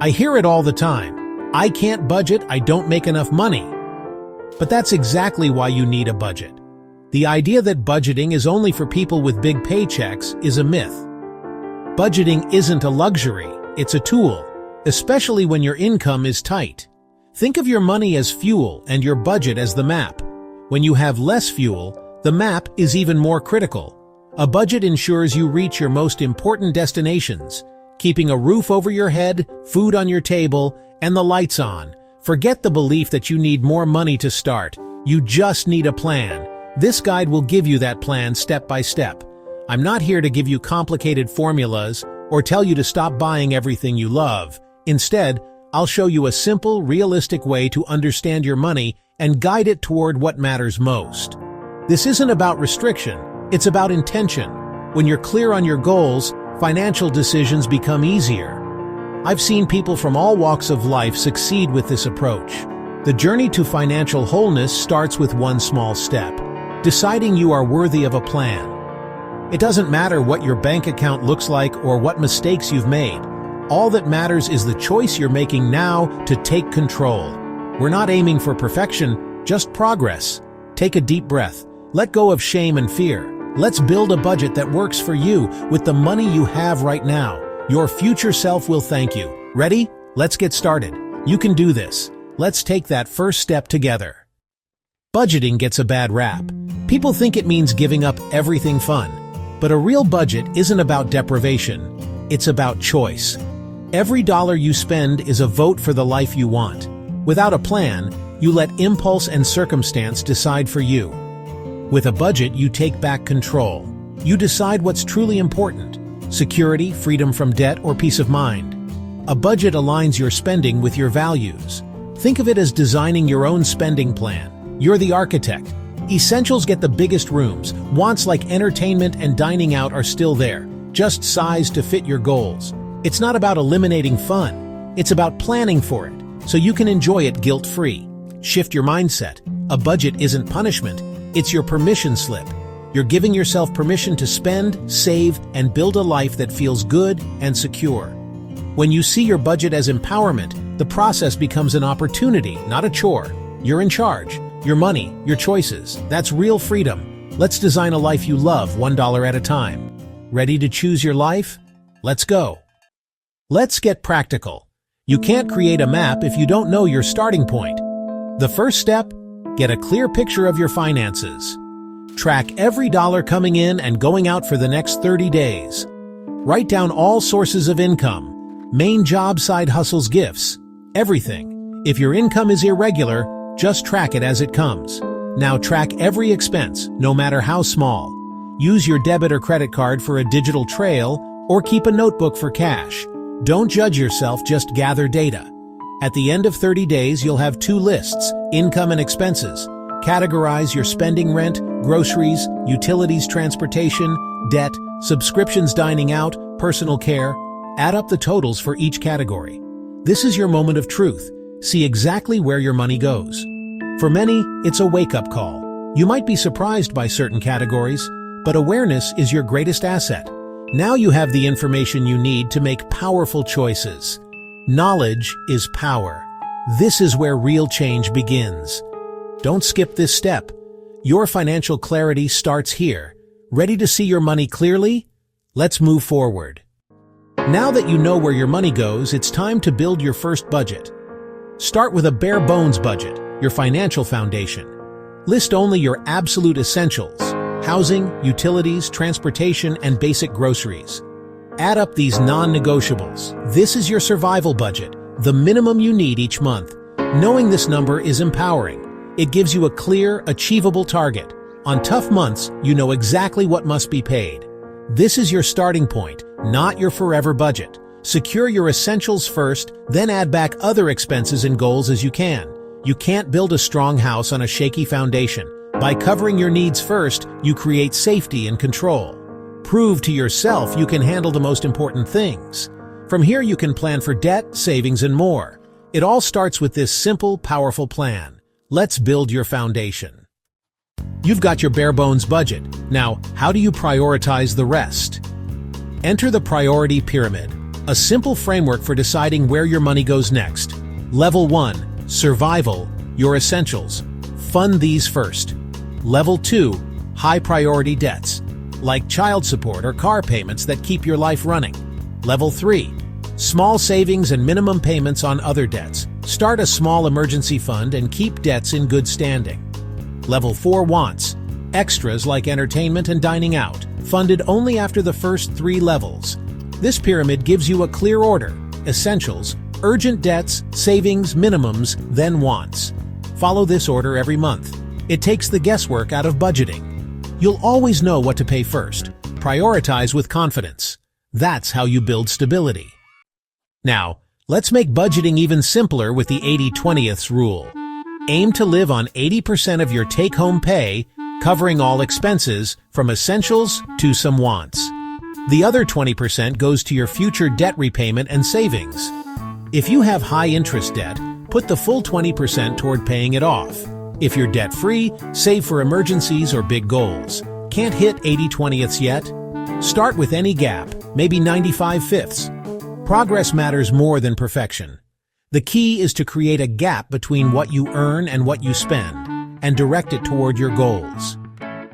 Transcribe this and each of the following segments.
I hear it all the time. I can't budget, I don't make enough money. But that's exactly why you need a budget. The idea that budgeting is only for people with big paychecks is a myth. Budgeting isn't a luxury, it's a tool, especially when your income is tight. Think of your money as fuel and your budget as the map. When you have less fuel, the map is even more critical. A budget ensures you reach your most important destinations, keeping a roof over your head, food on your table, and the lights on. Forget the belief that you need more money to start. You just need a plan. This guide will give you that plan step by step. I'm not here to give you complicated formulas or tell you to stop buying everything you love. Instead, I'll show you a simple, realistic way to understand your money and guide it toward what matters most. This isn't about restriction, it's about intention. When you're clear on your goals, financial decisions become easier. I've seen people from all walks of life succeed with this approach. The journey to financial wholeness starts with one small step: deciding you are worthy of a plan. It doesn't matter what your bank account looks like or what mistakes you've made. All that matters is the choice you're making now to take control. We're not aiming for perfection, just progress. Take a deep breath. Let go of shame and fear. Let's build a budget that works for you with the money you have right now. Your future self will thank you. Ready? Let's get started. You can do this. Let's take that first step together. Budgeting gets a bad rap. People think it means giving up everything fun. But a real budget isn't about deprivation. It's about choice. Every dollar you spend is a vote for the life you want. Without a plan, you let impulse and circumstance decide for you. With a budget, you take back control. You decide what's truly important: security, freedom from debt, or peace of mind. A budget aligns your spending with your values. Think of it as designing your own spending plan. You're the architect. Essentials get the biggest rooms. Wants like entertainment and dining out are still there, just sized to fit your goals. It's not about eliminating fun. It's about planning for it, so you can enjoy it guilt-free. Shift your mindset. A budget isn't punishment. It's your permission slip. You're giving yourself permission to spend, save, and build a life that feels good and secure. When you see your budget as empowerment, the process becomes an opportunity, not a chore. You're in charge. Your money, your choices. That's real freedom. Let's design a life you love, $1 at a time. Ready to choose your life? Let's go. Let's get practical. You can't create a map if you don't know your starting point. The first step: get a clear picture of your finances. Track every dollar coming in and going out for the next 30 days. Write down all sources of income: main job, side hustles, gifts, everything. If your income is irregular, just track it as it comes. Now track every expense, no matter how small. Use your debit or credit card for a digital trail, or keep a notebook for cash. Don't judge yourself, just gather data. At the end of 30 days, you'll have two lists: income and expenses. Categorize your spending: rent, groceries, utilities, transportation, debt, subscriptions, dining out, personal care. Add up the totals for each category. This is your moment of truth. See exactly where your money goes. For many, it's a wake-up call. You might be surprised by certain categories, but awareness is your greatest asset. Now you have the information you need to make powerful choices. Knowledge is power. This is where real change begins. Don't skip this step. Your financial clarity starts here. Ready to see your money clearly? Let's move forward. Now that you know where your money goes, it's time to build your first budget. Start with a bare-bones budget, your financial foundation. List only your absolute essentials: housing, utilities, transportation, and basic groceries. Add up these non-negotiables. This is your survival budget, the minimum you need each month. Knowing this number is empowering. It gives you a clear, achievable target. On tough months, you know exactly what must be paid. This is your starting point, not your forever budget. Secure your essentials first, then add back other expenses and goals as you can. You can't build a strong house on a shaky foundation. By covering your needs first, you create safety and control. Prove to yourself you can handle the most important things. From here you can plan for debt, savings, and more. It all starts with this simple, powerful plan. Let's build your foundation. You've got your bare-bones budget. Now, how do you prioritize the rest? Enter the priority pyramid. A simple framework for deciding where your money goes next. Level 1. Survival, your essentials. Fund these first. Level 2. High priority debts, like child support or car payments that keep your life running. Level 3. Small savings and minimum payments on other debts. Start a small emergency fund and keep debts in good standing. Level 4. Wants. Extras like entertainment and dining out, funded only after the first 3 levels. This pyramid gives you a clear order: essentials, urgent debts, savings, minimums, then wants. Follow this order every month. It takes the guesswork out of budgeting. You'll always know what to pay first. Prioritize with confidence. That's how you build stability. Now, let's make budgeting even simpler with the 80/20ths rule. Aim to live on 80% of your take-home pay, covering all expenses, from essentials to some wants. The other 20% goes to your future debt repayment and savings. If you have high-interest debt, put the full 20% toward paying it off. If you're debt-free, save for emergencies or big goals. Can't hit 80/20ths yet? Start with any gap, maybe 95/5ths. Progress matters more than perfection. The key is to create a gap between what you earn and what you spend, and direct it toward your goals.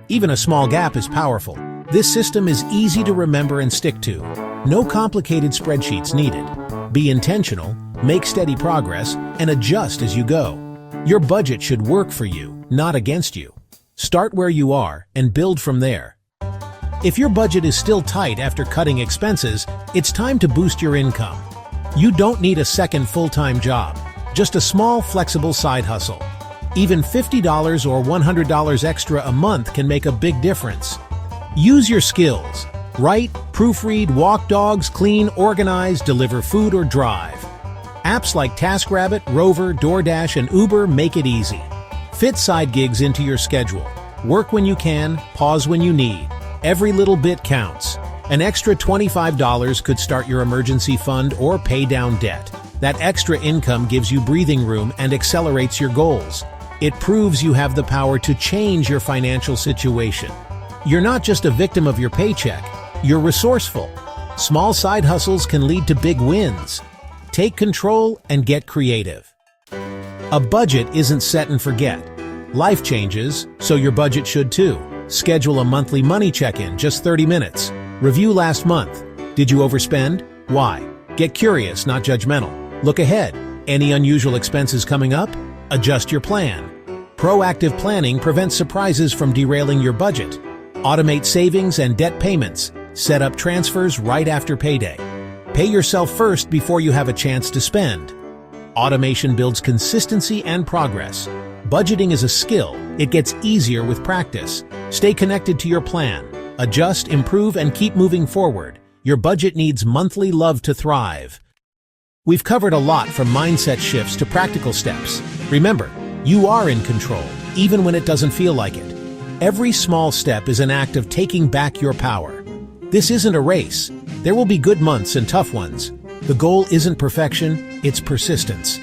Even a small gap is powerful. This system is easy to remember and stick to. No complicated spreadsheets needed. Be intentional, make steady progress, and adjust as you go. Your budget should work for you, not against you. Start where you are and build from there. If your budget is still tight after cutting expenses, it's time to boost your income. You don't need a second full-time job, just a small, flexible side hustle. Even $50 or $100 extra a month can make a big difference. Use your skills. Write, proofread, walk dogs, clean, organize, deliver food, or drive. Apps like TaskRabbit, Rover, DoorDash, and Uber make it easy. Fit side gigs into your schedule. Work when you can, pause when you need. Every little bit counts. An extra $25 could start your emergency fund or pay down debt. That extra income gives you breathing room and accelerates your goals. It proves you have the power to change your financial situation. You're not just a victim of your paycheck, you're resourceful. Small side hustles can lead to big wins. Take control and get creative. A budget isn't set and forget. Life changes, so your budget should too. Schedule a monthly money check-in, just 30 minutes. Review last month. Did you overspend? Why? Get curious, not judgmental. Look ahead. Any unusual expenses coming up? Adjust your plan. Proactive planning prevents surprises from derailing your budget. Automate savings and debt payments. Set up transfers right after payday. Pay yourself first before you have a chance to spend. Automation builds consistency and progress. Budgeting is a skill. It gets easier with practice. Stay connected to your plan. Adjust, improve, and keep moving forward. Your budget needs monthly love to thrive. We've covered a lot from mindset shifts to practical steps. Remember, you are in control, even when it doesn't feel like it. Every small step is an act of taking back your power. This isn't a race. There will be good months and tough ones. The goal isn't perfection, it's persistence.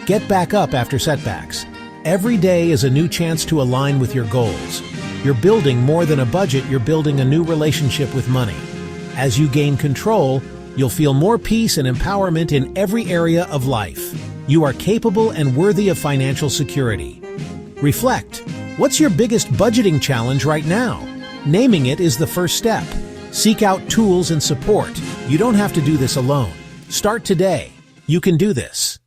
Get back up after setbacks. Every day is a new chance to align with your goals. You're building more than a budget, you're building a new relationship with money. As you gain control, you'll feel more peace and empowerment in every area of life. You are capable and worthy of financial security. Reflect. What's your biggest budgeting challenge right now? Naming it is the first step. Seek out tools and support. You don't have to do this alone. Start today. You can do this.